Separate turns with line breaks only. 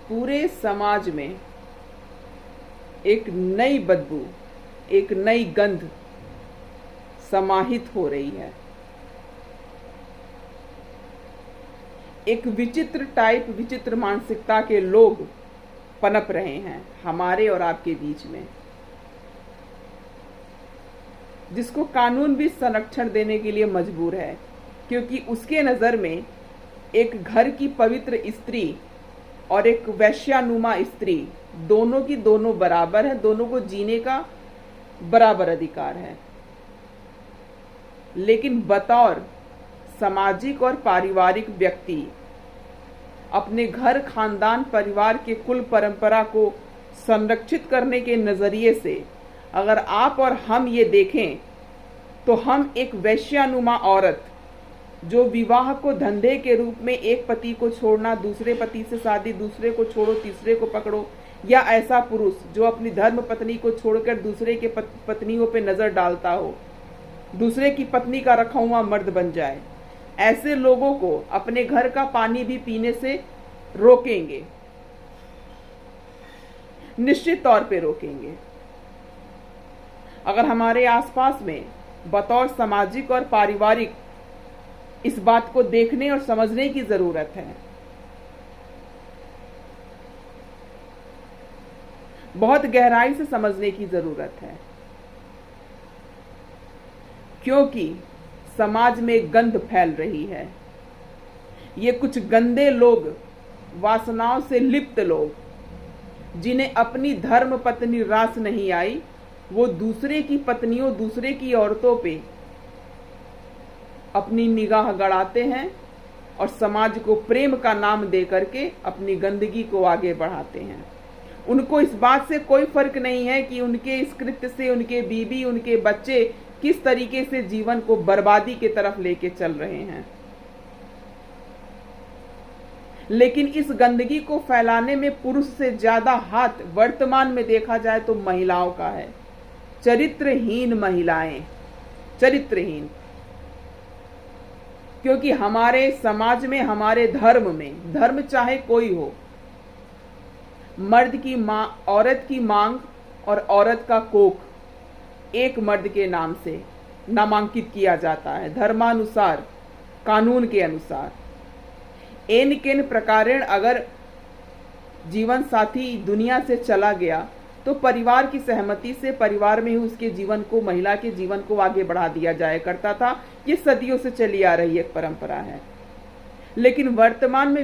पूरे समाज में एक नई बदबू, एक नई गंध समाहित हो रही है। एक विचित्र मानसिकता के लोग पनप रहे हैं हमारे और आपके बीच में, जिसको कानून भी संरक्षण देने के लिए मजबूर है, क्योंकि उसके नज़र में एक घर की पवित्र स्त्री और एक वैश्यानुमा स्त्री दोनों की दोनों बराबर है, दोनों को जीने का बराबर अधिकार है। लेकिन बतौर सामाजिक और पारिवारिक व्यक्ति अपने घर, खानदान, परिवार के कुल परंपरा को संरक्षित करने के नज़रिए से अगर आप और हम ये देखें तो हम एक वैश्यानुमा औरत जो विवाह को धंधे के रूप में एक पति को छोड़ना, दूसरे पति से शादी, दूसरे को छोड़ो तीसरे को पकड़ो, या ऐसा पुरुष जो अपनी धर्म पत्नी को छोड़कर दूसरे के पत्नियों पे नज़र डालता हो, दूसरे की पत्नी का रखा हुआ मर्द बन जाए, ऐसे लोगों को अपने घर का पानी भी पीने से रोकेंगे, निश्चित तौर पे रोकेंगे। अगर हमारे आसपास में बतौर सामाजिक और पारिवारिक इस बात को देखने और समझने की जरूरत है। बहुत गहराई से समझने की जरूरत है, क्योंकि समाज में गंध फैल रही है। ये कुछ गंदे लोग, वासनाओं से लिप्त लोग, जिन्हें अपनी धर्म पत्नी रास नहीं आई, वो दूसरे की पत्नियों, दूसरे की औरतों पे अपनी निगाह गड़ाते हैं और समाज को प्रेम का नाम दे करके अपनी गंदगी को आगे बढ़ाते हैं। उनको इस बात से कोई फर्क नहीं है कि उनके इस कृत्य से उनके बीवी, उनके बच्चे किस तरीके से जीवन को बर्बादी की तरफ लेके चल रहे हैं। लेकिन इस गंदगी को फैलाने में पुरुष से ज्यादा हाथ वर्तमान में देखा जाए तो महिलाओं का है। चरित्रहीन महिलाएं, चरित्रहीन, क्योंकि हमारे समाज में, हमारे धर्म में, धर्म चाहे कोई हो, औरत की मांग और औरत का कोख एक मर्द के नाम से नामांकित किया जाता है, धर्मानुसार, कानून के अनुसार। एन केन प्रकारेण अगर जीवन साथी दुनिया से चला गया तो परिवार की सहमति से परिवार में ही उसके जीवन को, महिला के जीवन को आगे बढ़ा दिया जाया करता था। ये सदियों से चली आ रही एक परंपरा है। लेकिन वर्तमान में